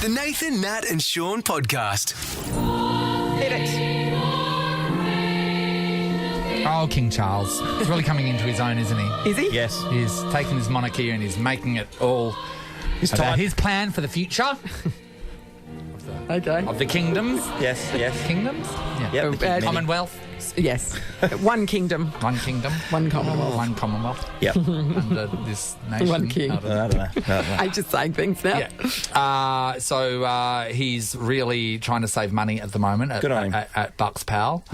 The Nathan, Nat and Shaun podcast. Hit it. Oh, King Charles. He's really coming into his own, isn't he? Is he? Yes. He's taking his monarchy and he's making it all about time. his plan for the future Okay. of the kingdoms. Yes, yes. Kingdoms? Yeah. Yep. Commonwealth. Yes. One kingdom. One kingdom. One commonwealth. One Commonwealth. Yep. Under this nation. One king. I don't know. I don't know. I'm just saying things now. Yeah. So he's really trying to save money at the moment Good on him. at Bucks Pal.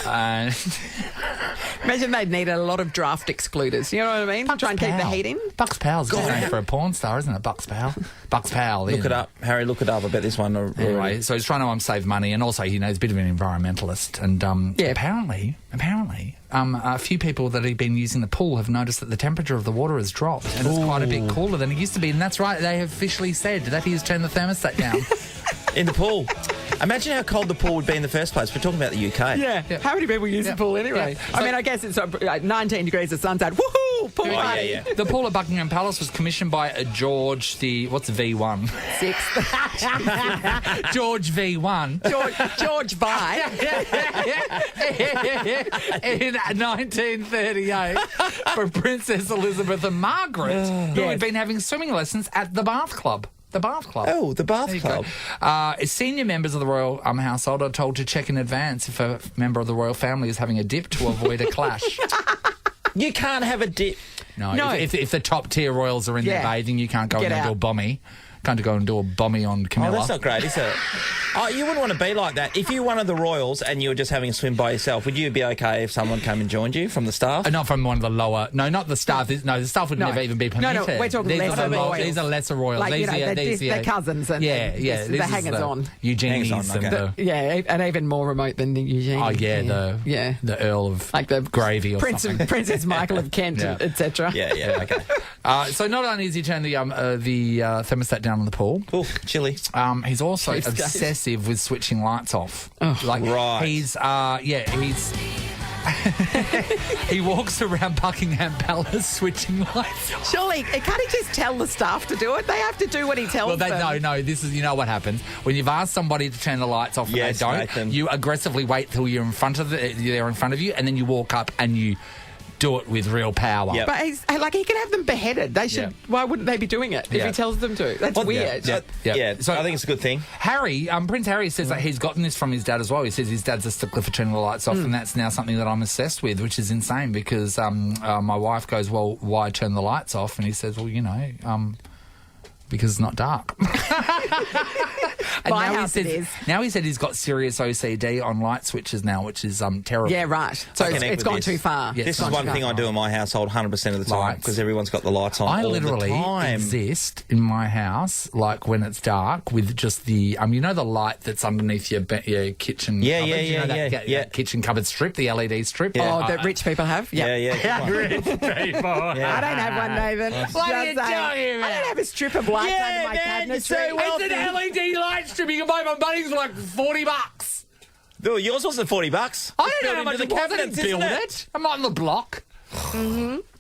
And Imagine they'd need a lot of draft excluders. You know what I mean? Try and keep the heat in. Bucks Pal's good name for a porn star, isn't it? Bucks Pal. Bucks Pal. Look it up. Harry, look it up. I bet this one... Anyway, so he's trying to save money, and also, he's a bit of an environmentalist. And apparently, a few people that have been using the pool have noticed that the temperature of the water has dropped, and it's quite a bit cooler than it used to be. And that's right, they have officially said that he's turned the thermostat down. In the pool. Imagine how cold the pool would be in the first place. We're talking about the UK. Yeah. How many people use the pool anyway? Yeah. I mean, I guess it's 19 degrees of sunset. Woohoo! Pool party. yeah. The pool at Buckingham Palace was commissioned by George V1? Sixth. George V1. George Vi. In 1938 for Princess Elizabeth and Margaret, who had been having swimming lessons at the Bath Club. The Bath Club. Oh, the Bath Club. Senior members of the royal household are told to check in advance if a member of the royal family is having a dip to avoid a clash. You can't have a dip. No. If the top tier royals are in there bathing, you can't go Get and do a out. bommy. Can't go and do a bommy on Camilla. Oh, that's not great, is it? Oh, you wouldn't want to be like that. If you were one of the royals and you were just having a swim by yourself, would you be okay if someone came and joined you from the staff? Not from one of the lower... No, not the staff. No, the staff would never even be permitted. No, we're talking lesser royals. These are lesser royals. Like, these they're cousins and the hangers-on. Eugenies Hangers-on, and okay. And even more remote than the Eugenie. Oh, yeah, the Earl of like the Gravy or something. Princess Michael of Kent, etc. Yeah, okay. So not only has he turned the thermostat down in the pool, Cool, chilly. he's also Cheapskate. obsessive with switching lights off. Right. He's he walks around Buckingham Palace switching lights off. Surely, can't he just tell the staff to do it? They have to do what he tells them. No. This is, you know what happens when you've asked somebody to turn the lights off and Yes, they don't. Nathan. You aggressively wait till you're in front of they're in front of you, and then you walk up and you do it with real power. Yep. But he can have them beheaded. They should. Yeah. Why wouldn't they be doing it if he tells them to? That's weird. Yeah, So I think it's a good thing. Harry, Prince Harry says that he's gotten this from his dad as well. He says his dad's a stickler for turning the lights off, and that's now something that I'm obsessed with, which is insane because my wife goes, well, why turn the lights off? And he says, well, because it's not dark. And My house it is. Now he said he's got serious OCD on light switches now, which is terrible. Yeah, right. So connect it's with gone this. too far. Yeah, This it's is one thing I do in my household 100% of the time Lights. because everyone's got the lights on I all literally the time. exist in my house, like when it's dark, with just the the light that's underneath your kitchen. Yeah, cupboard? yeah, that kitchen cupboard strip, the LED strip. Yeah. Oh, that rich people have? Yeah. Rich people. I don't have one, Nathan. What are you Just saying. talking about? I don't have a strip of lights under my cabinetry. It's an LED light strip. You can buy my buddies for like $40. Oh, yours wasn't $40. I don't know how much the it was. I didn't cabinets, build isn't it. I'm not on the block.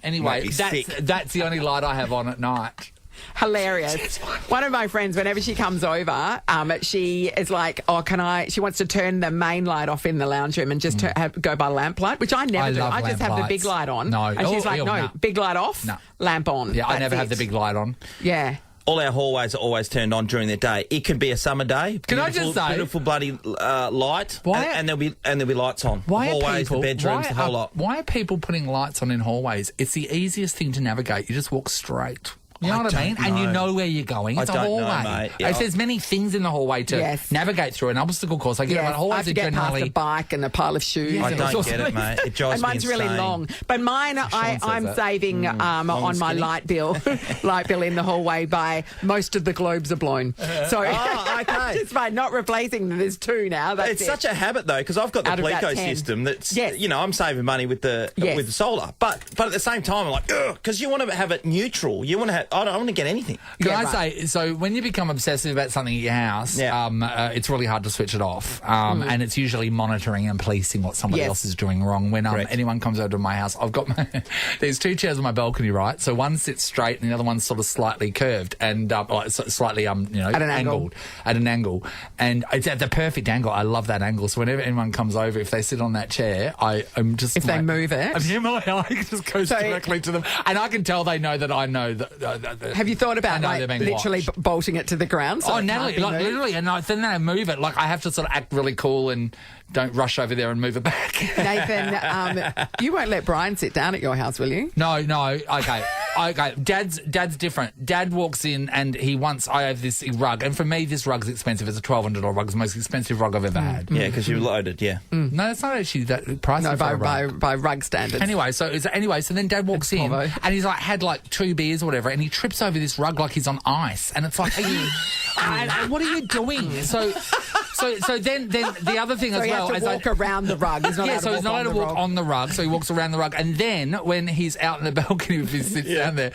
Anyway, Might be sick. that's the only light I have on at night. Hilarious. One of my friends, whenever she comes over, she is like, she wants to turn the main light off in the lounge room and just go by lamplight, which I never do. love I just have the lamp big lights. light on. No. And she's like, no. big light off, No. lamp on. Yeah, I That's never have it. the big light on. Yeah. All our hallways are always turned on during the day. It can be a summer day. Can I just say- beautiful bloody light, Why- and there'll be lights on. Why the are hallways, people? the bedrooms, the whole lot. Why are people putting lights on in hallways? It's the easiest thing to navigate. You just walk straight. You know I what I mean? don't And you know. know where you're going. It's I a don't know, hallway. mate. Yeah. If there's many things in the hallway to navigate through, an obstacle course, I get it. But I have hallways to are get past generally. a bike and a pile of shoes. Yeah, I and don't all sorts get of it, mate. It drives and me mine's really insane. long. But mine, I'm that. saving on and my skinny. light bill in the hallway by most of the globes are blown. So okay. just by not replacing them. There's two now. That's It's it. such a habit though, because I've got the Out of that Pleco 10. system. That's Yes. I'm saving money with the Yes. with the solar, but at the same time I'm like, because you want to have it neutral. You want to have. I don't want to get anything. Can Yeah, I right. say, so when you become obsessive about something at your house, it's really hard to switch it off. And it's usually monitoring and policing what somebody Yes. else is doing wrong. When Correct. anyone comes over to my house, I've got there's 2 chairs on my balcony, right? So one sits straight and the other one's sort of slightly curved and slightly, At an angle. At an angle. And it's at the perfect angle. I love that angle. So whenever anyone comes over, if they sit on that chair, I'm just... If they move it. my eye just goes So- directly to them. And I can tell they know that I know that... Have you thought about I know they're being literally watched. bolting it to the ground? So Oh, it can't Natalie, be like moved? literally, and then they move it. Like I have to sort of act really cool and don't rush over there and move it back. Nathan, you won't let Brian sit down at your house, will you? No, okay. Dad's different. Dad walks in and I have this rug, and for me this rug's expensive. It's a $1,200 rug. It's the most expensive rug I've ever had. Yeah, because you loaded, No, it's not actually that pricey. No, for a rug. by rug standards. Anyway, so then Dad walks in Bravo. and he's like had like 2 beers or whatever, and he trips over this rug like he's on ice, and it's like, are you, and what are you doing? So then the other thing So as he well has to walk around the rug. He's not allowed to so he's walk not allowed on to the walk rug. on the rug, so he walks around the rug, and then when he's out in the balcony, if he sits down there,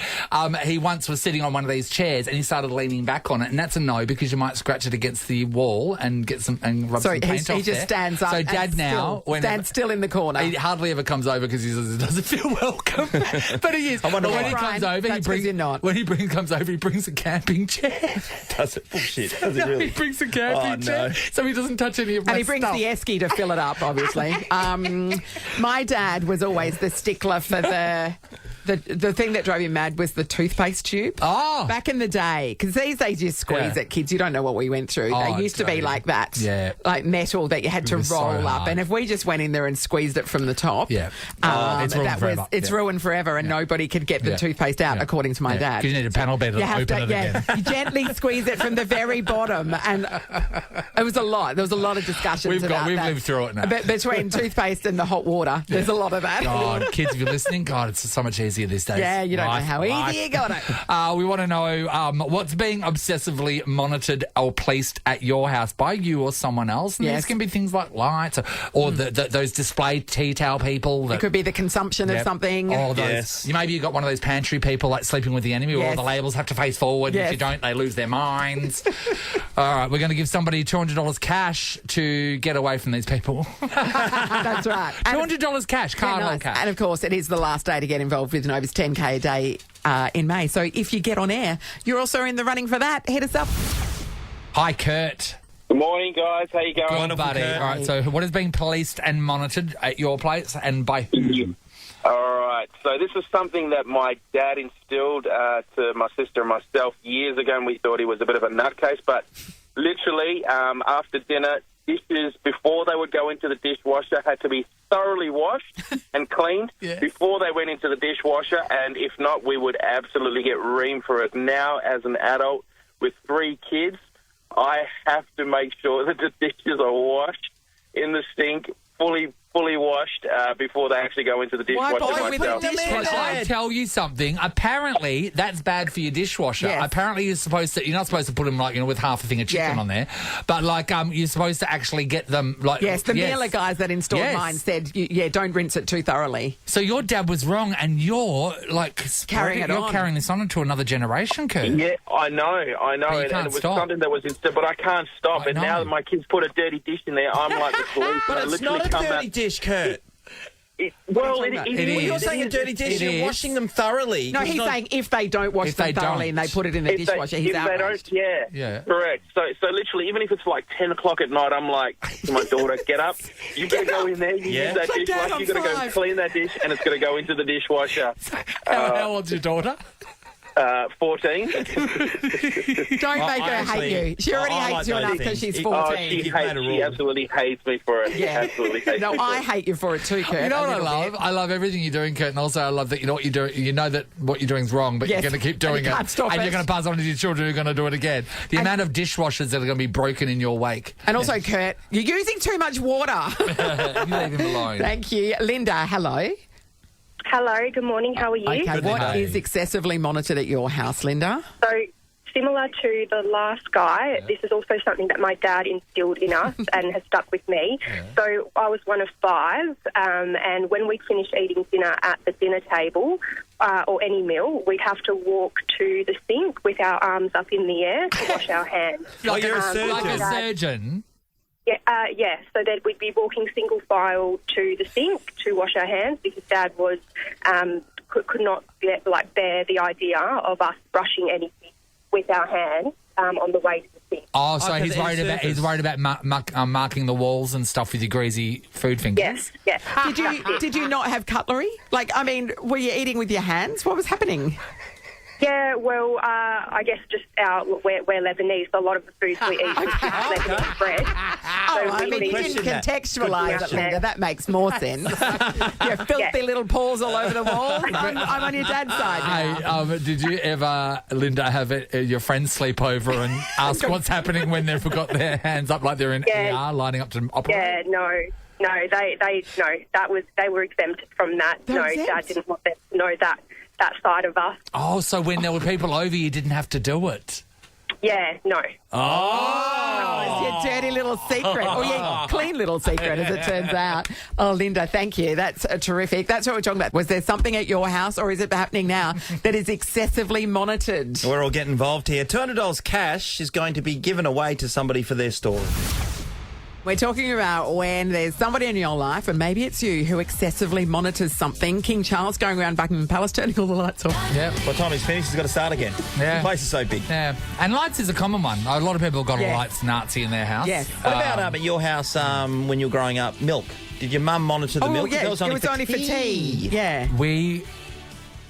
he once was sitting on one of these chairs and he started leaning back on it, and that's a no because you might scratch it against the wall and get some and rub So some paint off he just there. stands up. So and Dad now stands still in the corner. he hardly ever comes over because he says it doesn't feel welcome. But he is. wonder When why. he comes Brian, over, that's 'cause you're not. When he comes over, he brings a camping chair. Does it? Bullshit. Does it No, really? he brings a camping chair, so he doesn't touch any of my And he brings stuff. the esky to fill it up, obviously. My dad was always the stickler for the thing that drove him mad was the toothpaste tube. Oh. Back in the day, because these days you squeeze Yeah. it, kids. You don't know what we went through. Oh, They used to be totally. like that. Yeah. Like metal that you had to It was so roll up. hard. And if we just went in there and squeezed it from the top, Yeah. It's ruined forever. it's Yeah. ruined forever and nobody could get the Yeah. toothpaste out, Yeah. according to my Yeah. dad. 'Cause you need a panel beater to have open it again. You gently squeeze it from the very bottom, and it was a lot. There was a lot of discussions We've about that. lived through it now. Between toothpaste and the hot water, there's a lot of that. God, kids, if you're listening, God, it's so much easier these days. Yeah, you don't know Life, how life. easy you got it. We want to know what's being obsessively monitored or policed at your house by you or someone else. And Yes. These can be things like lights or those display tea towel people. That, It could be the consumption of Yep. something. Or those, Yes. maybe you got one of those pantry people like sleeping with the enemy where all Yes. the labels have to face forward. Yes. If you don't, they lose their minds. All right, we're going to give somebody $200 cash to get away from these people. That's right. And- $200 cash, Yeah, card nice. hold cash. And of course, it is the last day to get involved with Nova's 10K a day in May. So if you get on air, you're also in the running for that. Hit us up. Hi, Kurt. Good morning, guys. How you going? Good, buddy. Kurt. All right, so what is being policed and monitored at your place and by who? All right. So this is something that my dad instilled to my sister and myself years ago, and we thought he was a bit of a nutcase. But literally, after dinner, dishes before they would go into the dishwasher had to be thoroughly washed and cleaned before they went into the dishwasher. And if not, we would absolutely get reamed for it. Now, as an adult with 3 kids, I have to make sure that the dishes are washed in the sink, fully washed before they actually go into the dishwasher bother with myself. the dishwasher? Can I tell you something? Apparently, that's bad for your dishwasher. Yes. Apparently, you're not supposed to put them with half a thing of chicken Yeah. on there, but you're supposed to actually get them Yes, the Miele guys that installed Yes. mine said, don't rinse it too thoroughly. So your dad was wrong, and you're Carrying it on. carrying this on into another generation, Kurt. Yeah, I know, you and can't it was stop. something that was instead, but I can't stop. I And now know. that my kids put a dirty dish in there, I'm like the police. But I it's literally not a come dirty out. dish, Kurt. It It is. is. You're saying a dirty dish. It You're is. washing them thoroughly. No, It's he's not- saying if they don't wash If them they thoroughly and don't. they put it in the dishwasher, he's if they outraged. don't, Yeah. correct. So literally, even if it's like 10 o'clock at night, I'm like to my daughter, get up, you got to go in there, you Yeah. use that Like, Dad, dishwasher, I'm you got to go 5. clean that dish, and it's got to go into the dishwasher. How old's your daughter? 14. Don't make her actually- hate you. She already I like hates you those enough because things. she's Oh, 14. She You've made a rule. absolutely hates me for it. Yeah. Absolutely hates No, me for I it. hate you for it too, Kurt. You know a what I little love? bit. I love everything you're doing, Kurt, and also I love that you know what you're doing. You know that what you're doing is wrong, but Yes. you're going to keep doing And you it, can't stop and it. you're going to pass on to your children who are going to do it again. The amount of dishwashers that are going to be broken in your wake. And also, Kurt, you're using too much water. You leave him alone. Thank you. Linda, hello. Hello, good morning. How are you? Okay, what Hey. is excessively monitored at your house, Linda? So, similar to the last guy, this is also something that my dad instilled in us and has stuck with me. So I was one of 5, and when we'd finish eating dinner at the dinner table or any meal, we'd have to walk to the sink with our arms up in the air to wash our hands. Like you're a surgeon. Like a surgeon. Yeah. So that we'd be walking single file to the sink to wash our hands because Dad was could not bear the idea of us brushing anything with our hands on the way to the sink. Oh, so because he's worried about marking the walls and stuff with your greasy food fingers. Yes. Did you not have cutlery? Like, I mean, were you eating with your hands? What was happening? Yeah, well, I guess just we're Lebanese, so a lot of the foods we eat is just Lebanese bread. I mean, you didn't contextualise it, Linda. That makes more sense. Your filthy little paws all over the wall. I'm on your dad's side now. Hey, did you ever, Linda, have your friends sleep over and ask what's happening when they've got their hands up like they're in ER lining up to operate? Yeah, no, they were exempted from that. Dad didn't want them to know that side of us. Oh, so when there were people over, you didn't have to do it? Yeah, no. Oh, it's your dirty little secret. Or your clean little secret, as it turns out. Oh, Linda, thank you. That's terrific. That's what we're talking about. Was there something at your house, or is it happening now, that is excessively monitored? We're all getting involved here. $200 cash is going to be given away to somebody for their story. We're talking about when there's somebody in your life, and maybe it's you, who excessively monitors something. King Charles going around Buckingham Palace, turning all the lights off. Yep. By the time he's finished, he's got to start again. Yeah. The place is so big. Yeah. And lights is a common one. A lot of people have got a lights Nazi in their house. Yes. What about at your house when you were growing up, milk? Did your mum monitor the Oh, milk? yeah, It was only for tea. Yeah. We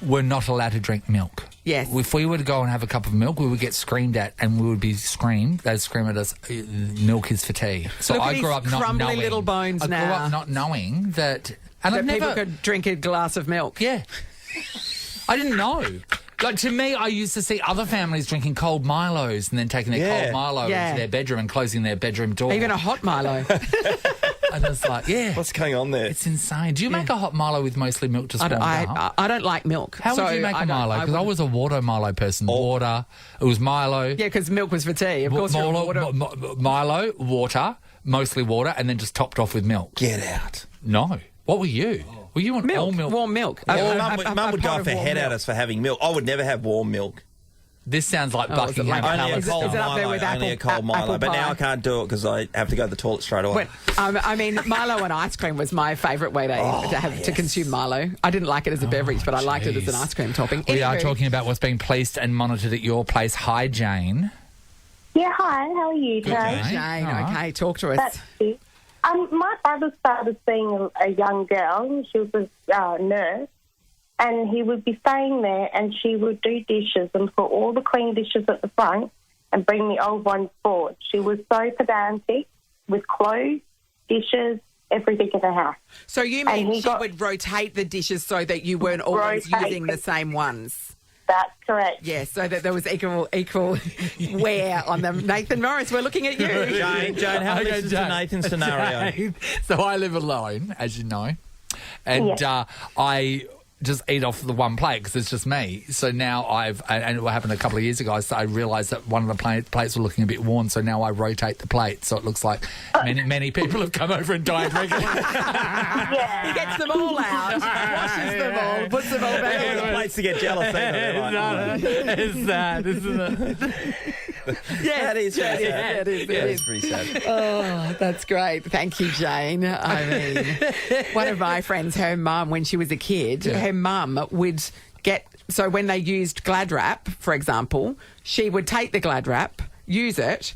were not allowed to drink milk. Yes. If we were to go and have a cup of milk, we would get screamed at, and we would be screamed. They'd scream at us, "Milk is for tea." So Look at I grew his up not crumbly knowing. little bones I grew now. up not knowing that, and That I've people never. could drink a glass of milk. Yeah, I didn't know. Like, to me, I used to see other families drinking cold Milos and then taking their cold Milo into their bedroom and closing their bedroom door. Even a hot Milo. And it's like, What's going on there? it's insane. Do you make a hot Milo with mostly milk just warmed up? I don't like milk. How would you make a Milo? Because I was a water Milo person. Water. It was Milo. Yeah, because milk was for tea. Of course, water. Milo, water, mostly water, and then just topped off with milk. Get out. No. What were you? Were you on Milk, all milk? warm milk. Mum would go pot off of her warm head milk. at us for having milk. I would never have warm milk. This sounds like is it Buckingham like- Only a Palace. Is cold it up there Milo. with Only a apple- cold Milo. apple But now pie? I can't do it because I have to go to the toilet straight away. I mean, Milo and ice cream was my favourite way to consume Milo. I didn't like it as a beverage, but I liked it as an ice cream topping. We are Anywho, talking about what's being policed and monitored at your place. Hi, Jane. Yeah, hi. How are you today? Jane. Jane, All right. okay, talk to us. That's good. My brother started seeing a young girl. She was a nurse, and he would be staying there, and she would do dishes and put all the clean dishes at the front and bring the old ones forward. She was so pedantic with clothes, dishes, everything in the house. So you And mean he she would rotate the dishes so that you weren't always Rotate. using the same ones? That's correct. Yes, so that there was equal wear on them. Nathan Morris, we're looking at you. Jane, have a Okay, listen to Jane. Nathan's scenario. Jane. So I live alone, as you know, and I just eat off the one plate because it's just me. So now and it happened a couple of years ago, so I realised that one of the plates were looking a bit worn, so now I rotate the plate so it looks like many people have come over and dined regularly. He gets them all out, washes them all, puts them all back The in. plates to get jealous. They're like, It's sad, isn't it? that is pretty sad. Yeah, it is. That is pretty sad. Oh, that's great. Thank you, Jane. I mean, one of my friends, her mum, when she was a kid, her mum would get... So when they used Glad Wrap, for example, she would take the Glad Wrap, use it,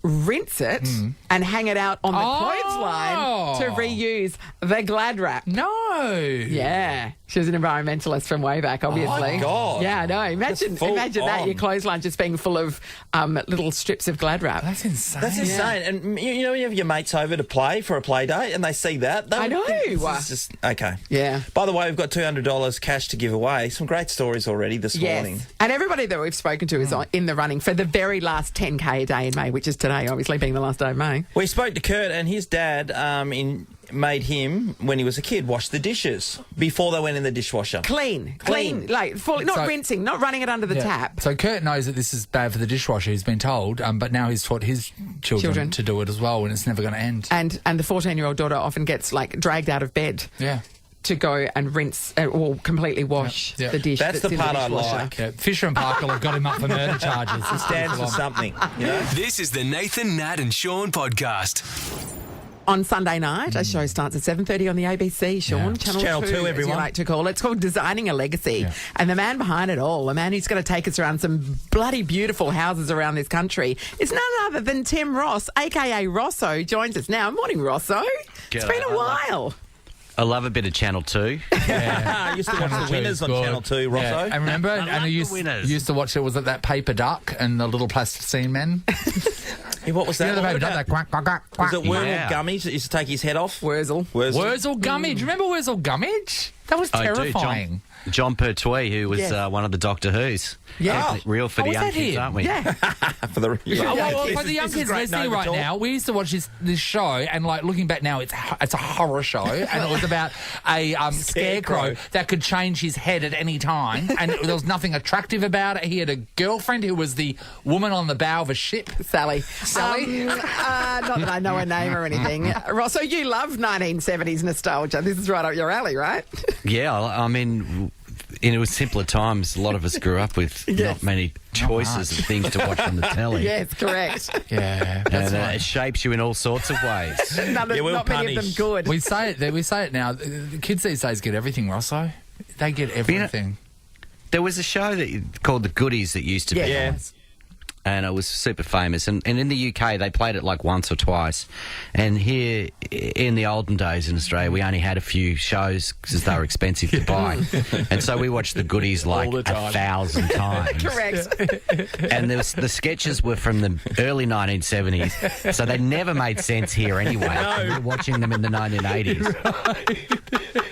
rinse it, and hang it out on the clothesline to reuse the Glad Wrap. No. Yeah. She was an environmentalist from way back, obviously. Oh, my God. Yeah, I know. Imagine full that, on. your clothesline just being full of little strips of Glad Wrap. That's insane. That's insane. And you know, you have your mates over to play for a play date and they see that. They I would know. think this is just, okay. Yeah. By the way, we've got $200 cash to give away. Some great stories already this morning. Yes. And everybody that we've spoken to is in the running for the very last 10K a day in May, which is today, obviously being the last day of May. We spoke to Kurt and his dad made him, when he was a kid, wash the dishes before they went in the dishwasher. Clean. Clean. Like, not So- rinsing, not running it under the tap. So Kurt knows that this is bad for the dishwasher, he's been told, but now he's taught his children to do it as well, and it's never going to end. And the 14-year-old daughter often gets, like, dragged out of bed. Yeah. To go and rinse or completely wash Yep. the dish. That's the in part I dishwasher. like. Yeah, Fisher and Parker have got him up for murder charges. It stands for something, you know? This is the Nathan, Nat and Sean podcast. On Sunday night, a show starts at 7:30 on the ABC, Sean. Yeah. Channel 2, everyone. as you like to call it. It's called Designing a Legacy. Yeah. And the man behind it all, the man who's going to take us around some bloody beautiful houses around this country, is none other than Tim Ross, a.k.a. Rosso, joins us now. Morning, Rosso. It's been a while. I love a bit of Channel 2. I used to watch the winners on Good. Channel 2, Rosso. Yeah. And remember, and I used to watch it, was it that paper duck and the little plasticine men? Yeah, what was that? You know the paper duck, that quack, quack, quack, quack. Was it Wurzel Yeah. Gummies that used to take his head off? Wurzel. Wurzel Gummidge. Remember Wurzel Gummidge? That was I do. terrifying. John Pertwee, who was Yes. one of the Doctor Who's. Yeah. Definitely real for the was young that kids, him? aren't we? Yeah. For the For the young kids listening right now, we used to watch this show, and like looking back now, it's a horror show, and it was about a scarecrow that could change his head at any time, and there was nothing attractive about it. He had a girlfriend who was the woman on the bow of a ship. Sally. Sally? Not that I know her name or anything. Rosso, you love 1970s nostalgia. This is right up your alley, right? Yeah, I mean, in simpler times, a lot of us grew up with not many choices of things to watch on the telly. Yes, correct. Yeah, And it shapes you in all sorts of ways. Not we'll many of them punish. good. we say it now. The kids these days get everything, Rosso. They get everything. There was a show called The Goodies that used to be Yeah. on. And it was super famous. And in the UK, they played it like once or twice. And here, in the olden days in Australia, we only had a few shows because they were expensive to buy. And so we watched The Goodies like 1,000 times. Correct. And the sketches were from the early 1970s, so they never made sense here anyway. We were watching them in the 1980s.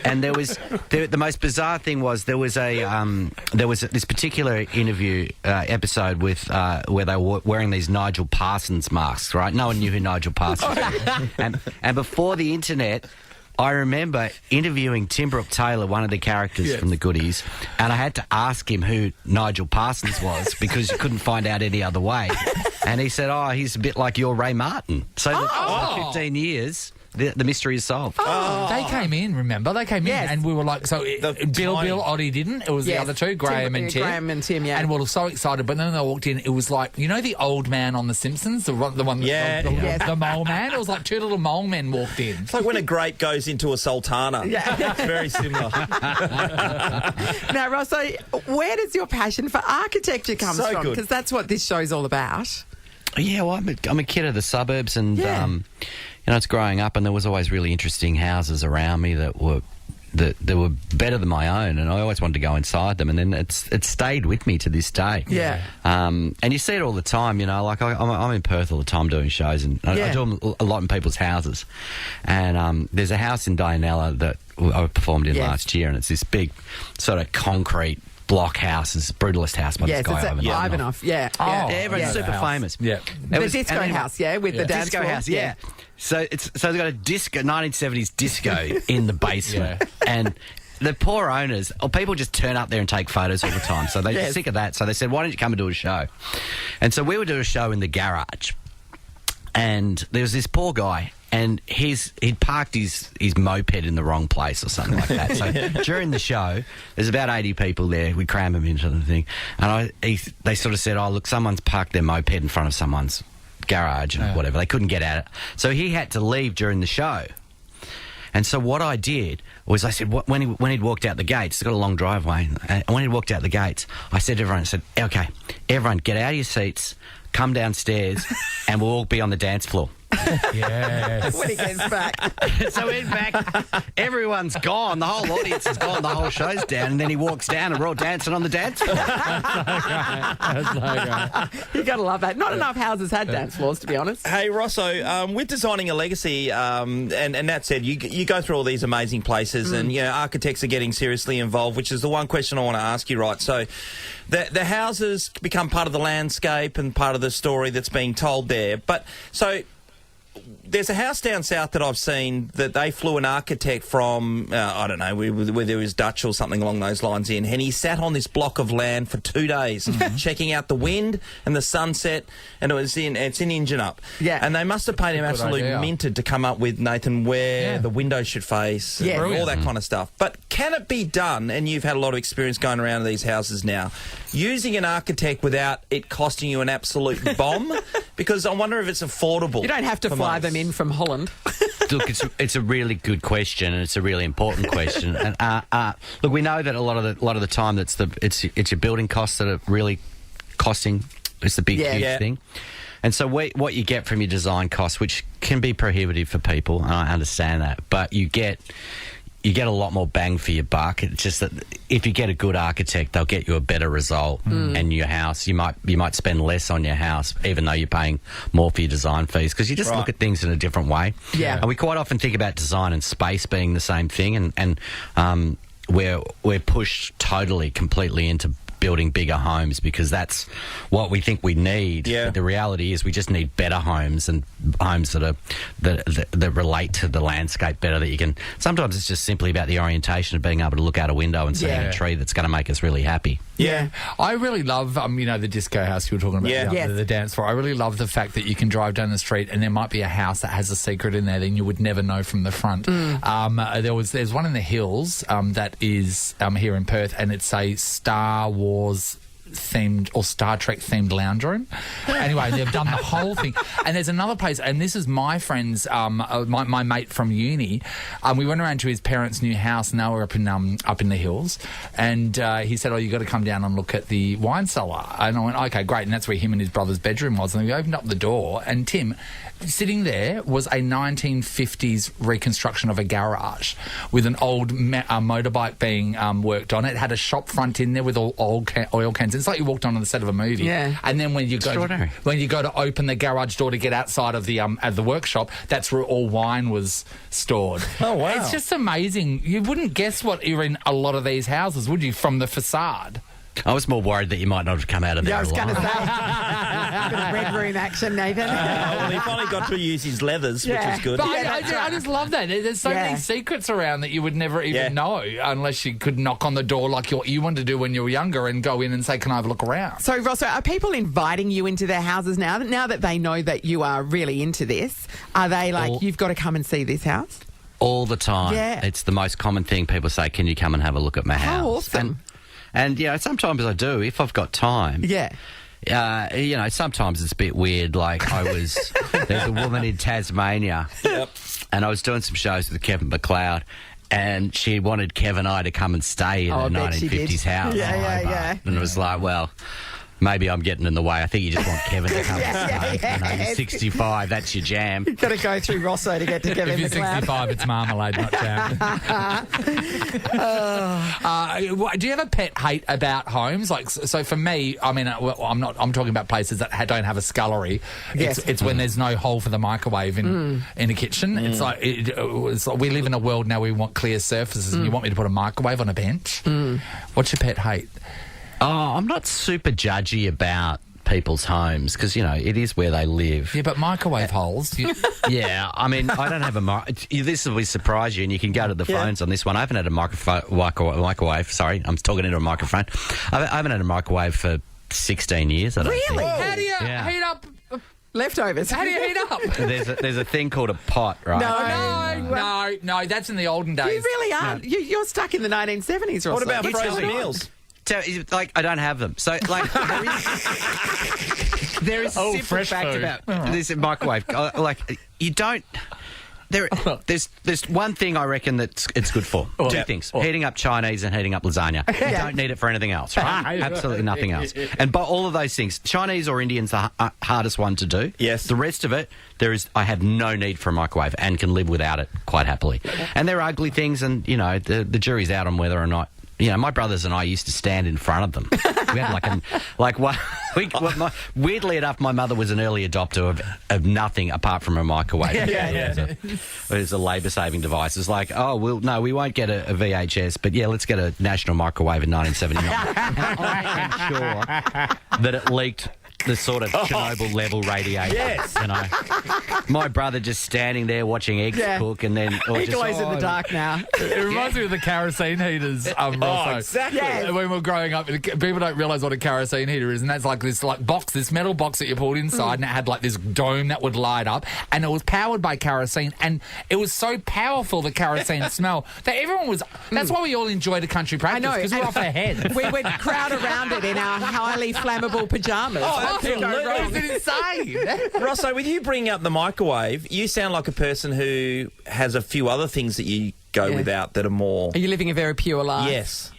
And there was the most bizarre thing was there was this particular interview episode with where they were wearing these Nigel Parsons masks, right? No one knew who Nigel Parsons was. And before the internet, I remember interviewing Tim Brooke Taylor, one of the characters from The Goodies, and I had to ask him who Nigel Parsons was because you couldn't find out any other way. And he said, he's a bit like your Ray Martin. So for 15 years, the mystery is solved. They came in, remember? They came Yes. in and we were like, so Bill, Oddie didn't. It was the Yes. other two, Graham and Tim. Graham and Tim, yeah. And we were so excited. But then they walked in, it was like, you know the old man on The Simpsons? The one, the mole man? It was like two little mole men walked in. It's like when a grape goes into a sultana. Yeah. It's very similar. Now, Rosso, where does your passion for architecture come So from? good. Because that's what this show's all about. Yeah, well, I'm a kid of the suburbs, and it's growing up, and there was always really interesting houses around me that were better than my own, and I always wanted to go inside them, and then it stayed with me to this day. Yeah. And you see it all the time, like I'm in Perth all the time doing shows, and I do them a lot in people's houses. And there's a house in Dianella that I performed in last year, and it's this big sort of concrete block house. It's the brutalist house by this guy it's Ivanov. Ivanov. Yeah. Everyone's super famous. Yeah. The disco house, with the dance disco floor. house, yeah. So they've got a 1970s disco in the basement, and the poor owners, or people just turn up there and take photos all the time. So they're sick of that. So they said, "Why don't you come and do a show?" And so we would do a show in the garage, and there was this poor guy. And he'd parked his moped in the wrong place or something like that. So during the show, there's about 80 people there. We cram them into the thing. And they sort of said, look, someone's parked their moped in front of someone's garage and whatever. They couldn't get at it. So he had to leave during the show. And so what I did was I said, when he'd walked out the gates, it's got a long driveway, and when he'd walked out the gates, I said to everyone, okay, everyone get out of your seats, come downstairs, and we'll all be on the dance floor. Yes. When he gets back. So in fact, everyone's gone. The whole audience is gone. The whole show's down. And then he walks down and we're all dancing on the dance floor. That's so great. You got to love that. Not enough houses had dance floors, to be honest. Hey, Rosso, with Designing a Legacy, and Nat said, you go through all these amazing places and, architects are getting seriously involved, which is the one question I want to ask you, right? So the houses become part of the landscape and part of the story that's being told there. But so there's a house down south that I've seen that they flew an architect from, I don't know, whether it was Dutch or something along those lines in, and he sat on this block of land for 2 days checking out the wind and the sunset, and it's in Injunup. Yeah. And they must have paid him absolutely idea. minted to come up with, Nathan, where the window should face, Yeah. and all that kind of stuff. But can it be done, and you've had a lot of experience going around these houses now, using an architect without it costing you an absolute bomb? Because I wonder if it's affordable. You don't have to for fly most. them in from Holland. Look, it's a really good question, and it's a really important question. And look, we know that a lot of the time it's your building costs that are really costing. It's the big huge thing. And so what you get from your design costs, which can be prohibitive for people, and I understand that, but you get a lot more bang for your buck. It's just that if you get a good architect, they'll get you a better result. And your house, you might spend less on your house, even though you're paying more for your design fees, because you just look at things in a different way. Yeah. And we quite often think about design and space being the same thing, and we're pushed completely into building bigger homes because that's what we think we need. Yeah. But the reality is we just need better homes, and homes that relate to the landscape better, that you can... Sometimes it's just simply about the orientation of being able to look out a window and see a tree that's going to make us really happy. Yeah. I really love, the disco house you were talking about, Yeah. the dance floor. I really love the fact that you can drive down the street and there might be a house that has a secret in there that you would never know from the front. There's one in the hills that is here in Perth, and it's a Star Wars themed or Star Trek themed lounge room. Anyway, they've done the whole thing. And there's another place, and this is my friend's, my mate from uni. We went around to his parents' new house, and they were up in the hills. And he said, "Oh, you got to come down and look at the wine cellar." And I went, "Okay, great." And that's where him and his brother's bedroom was. And we opened up the door, and Tim, sitting there was a 1950s reconstruction of a garage with an old motorbike being worked on. It had a shop front in there with all oil cans. It's like you walked on the set of a movie. Yeah. And then when you go to open the garage door to get outside of the workshop, that's where all wine was stored. Oh, wow. It's just amazing. You wouldn't guess what are in a lot of these houses, would you, from the facade? I was more worried that you might not have come out of there I was going to alive. say. Bit of red room action, Nathan. Well, he finally got to use his leathers, which is good. But Yeah, I that's right. just love that. There's so many secrets around that you would never even know unless you could knock on the door like you wanted to do when you were younger and go in and say, "Can I have a look around?" So, Rosso, are people inviting you into their houses now that they know that you are really into this? Are they like, "You've got to come and see this house"? All the time. Yeah. It's the most common thing. People say, "Can you come and have a look at my house?" How awesome. And sometimes I do, if I've got time. Yeah. Sometimes it's a bit weird. Like there's a woman in Tasmania, and I was doing some shows with Kevin McLeod, and she wanted Kev and I to come and stay in Oh, I a bet she 1950s did. house. Yeah. And it was like, well, maybe I'm getting in the way. I think you just want Kevin to come and stay. You're 65, that's your jam. You've got to go through Rosso to get to Kevin If you're McLeod. 65, it's marmalade, not jam. Do you have a pet hate about homes? Like, so for me, I'm talking about places that don't have a scullery. Yes. It's when there's no hole for the microwave in a kitchen. It's like we live in a world now where we want clear surfaces, and you want me to put a microwave on a bench. What's your pet hate? Oh, I'm not super judgy about people's homes because, it is where they live. Yeah, but microwave holes. Yeah, I don't have a this will surprise you, and you can go to the phones on this one. I haven't had a microwave. Sorry, I'm talking into a microphone. I haven't had a microwave for 16 years. I don't Really? think. How do you heat up? Leftovers. How do you heat up? There's a thing called a pot, right? No, that's in the olden days. You really are. You're stuck in the 1970s, Rosso. What about What's frozen going on? meals? I don't have them. So, there is simple fresh fact food. about this microwave. You don't... There's one thing I reckon that it's good for. Two things. Heating up Chinese and heating up lasagna. You don't need it for anything else, right? Absolutely nothing else. And by all of those things, Chinese or Indian's the hardest one to do. Yes. The rest of it, I have no need for a microwave and can live without it quite happily. And they're ugly things, and, the jury's out on whether or not... my brothers and I used to stand in front of them. We had weirdly enough, my mother was an early adopter of nothing apart from a microwave. It was a labour-saving device. It's like, we won't get a VHS, but let's get a national microwave in 1979. And I am sure that it leaked the sort of Chernobyl level radiation. Yes. You know, my brother just standing there watching eggs cook, and then He glows in the dark now. It reminds me of the kerosene heaters, Rosso. exactly. Yes. When we were growing up, people don't realise what a kerosene heater is, and that's like this box, this metal box that you pulled inside, and it had like this dome that would light up, and it was powered by kerosene, and it was so powerful, the kerosene smell, that everyone was. That's why we all enjoyed a country practice, know. because we're off our heads. We would crowd around it in our highly flammable pyjamas. Oh, What could go absolutely. wrong? It's insane. Rosso, with you bringing up the microwave, you sound like a person who has a few other things that you go without that are more... Are you living a very pure life? Yes.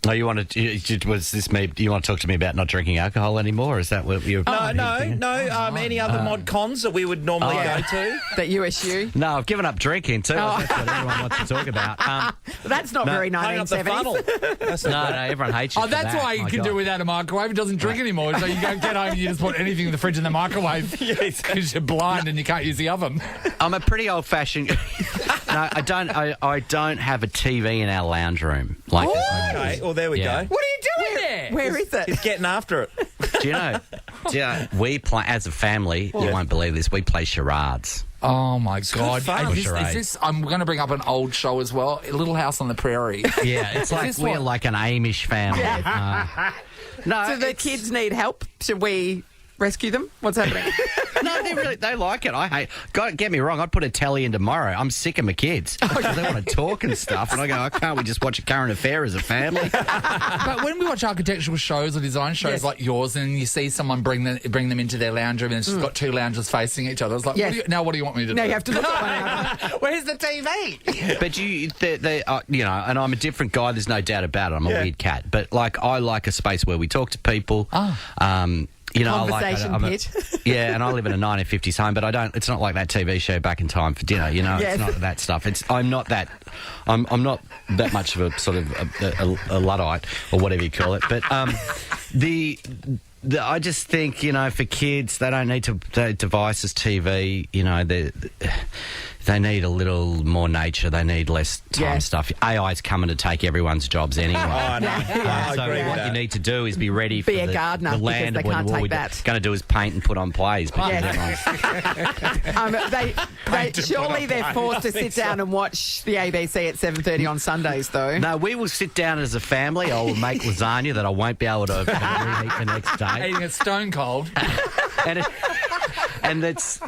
Oh, you want to? Was this me? Do you want to talk to me about not drinking alcohol anymore? Is that what you're? No. Any other mod cons that we would normally go to? That you eschew? No, I've given up drinking too. That's what everyone wants to talk about. That's not very Hang up the 1970s. funnel. No, everyone hates you. Oh, for that's that. why you My can God. do without a microwave. It doesn't drink anymore. So you go get home and you just put anything in the fridge in the microwave. Because you're blind and you can't use the oven. I'm a pretty old-fashioned. No, I don't. I don't have a TV in our lounge room. Like, Okay, well, there we Yeah. go. What are you doing there? Where is it? He's getting after it. do you know, we play as a family. You won't believe this. We play charades. Oh my God! fun. Is this? I'm going to bring up an old show as well. Little House on the Prairie. Yeah, it's like this we're one? like an Amish family. No, Do the it's- kids need help? Should we rescue them? What's happening? No, they like it. I hate. God, get me wrong. I'd put a telly in tomorrow. I'm sick of my kids. They want to talk and stuff, and I go, can't we just watch a current affair as a family? But when we watch architectural shows or design shows like yours, and you see someone bring them into their lounge room, and it's just got two lounges facing each other, it's like, Yes. what do you want me to do? No, you have to look at one another. Where's the TV? But you know, and I'm a different guy. There's no doubt about it. I'm a weird cat, but like I like a space where we talk to people. You know, Conversation pit. Yeah, and I live in a 1950s home, but I don't. It's not like that TV show Back in Time for Dinner. You know, Yes. it's not that stuff. I'm not that much of a sort of a Luddite or whatever you call it. But I just think, you know, for kids, they don't need devices, TV. You know, they need a little more nature. They need less time stuff. AI's coming to take everyone's jobs anyway. I know. I So agree with what that. you need to do is be ready for Be a gardener, the because land they of when can't what take we're that. going to do is paint and put on plays. But Surely they're forced to sit down and watch the ABC at 7:30 on Sundays, though. no, we will sit down as a family. I will make lasagna that I won't be able to reheat the next day. Eating it stone cold. And it's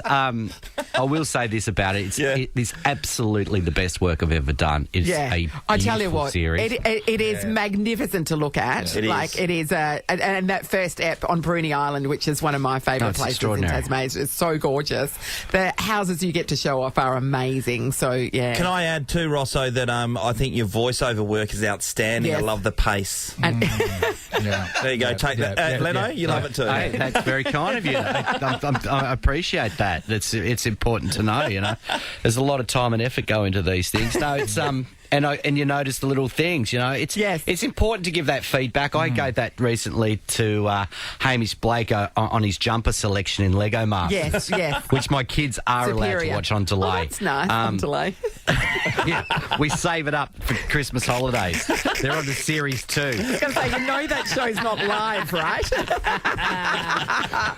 I will say this about it. It's absolutely the best work I've ever done. It's a I tell you beautiful what, series. it is magnificent to look at. It like is. it is, and that first ep on Bruni Island, which is one of my favourite it's places in extraordinary. Tasmania, it's so gorgeous. The houses you get to show off are amazing. So yeah, Can I add too, Rosso, that I think your voiceover work is outstanding. Yes. I love the pace. and Yeah. There you go. Take that. Leno, you love it too. Hey, that's very kind of you. I appreciate that. It's important to know. You know, there's a lot of time and effort go into these things. No, it's and you notice the little things. You know, it's important to give that feedback. I gave that recently to Hamish Blake on his jumper selection in Lego Masters. yes. Which my kids are allowed to Superior. watch on delay. Oh, that's nice. On delay. Yeah, we save it up for Christmas holidays. They're on to series 2. I was going to say, you know that show's not live, right?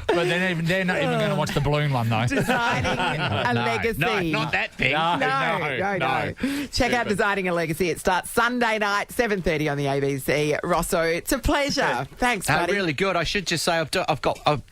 But they're not even going to watch the balloon one, though. Designing a legacy. No, not that big. No. Check out Designing a Legacy. It starts Sunday night, 7:30 on the ABC. Rosso, it's a pleasure. Thanks, buddy. Really good. I should just say I'm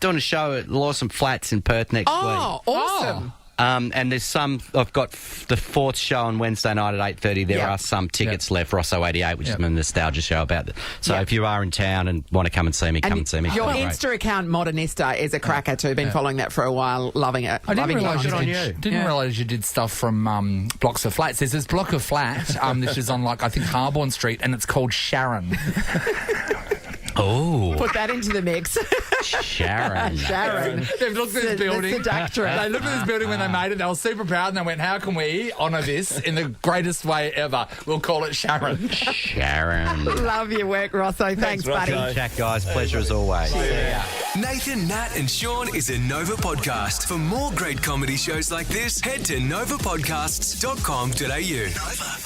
doing a show at Lawson Flats in Perth next week. Oh, awesome. And there's some. I've got the fourth show on Wednesday night at 8:30. There are some tickets left. Rosso 88, which is a nostalgia show about it. So if you are in town and want to come and see me, come and see me. Your Great. Insta account, Modernista, is a cracker too. Been following that for a while, loving it. I didn't Loving realise you did stuff from blocks of flats. There's this block of flat, this is on I think Harborne Street, and it's called Sharon. Oh, Put that into the mix. Sharon. Sharon. They've looked at this building. The seductress. They looked at this building when they made it. They were super proud, and they went, "How can we honour this in the greatest way ever? We'll call it Sharon." Sharon. Love your work, Rosso. Thanks, buddy. Rosso. Chat, guys. Pleasure as always. Nathan, Nat, and Sean is a Nova podcast. For more great comedy shows like this, head to novapodcasts.com.au. Nova.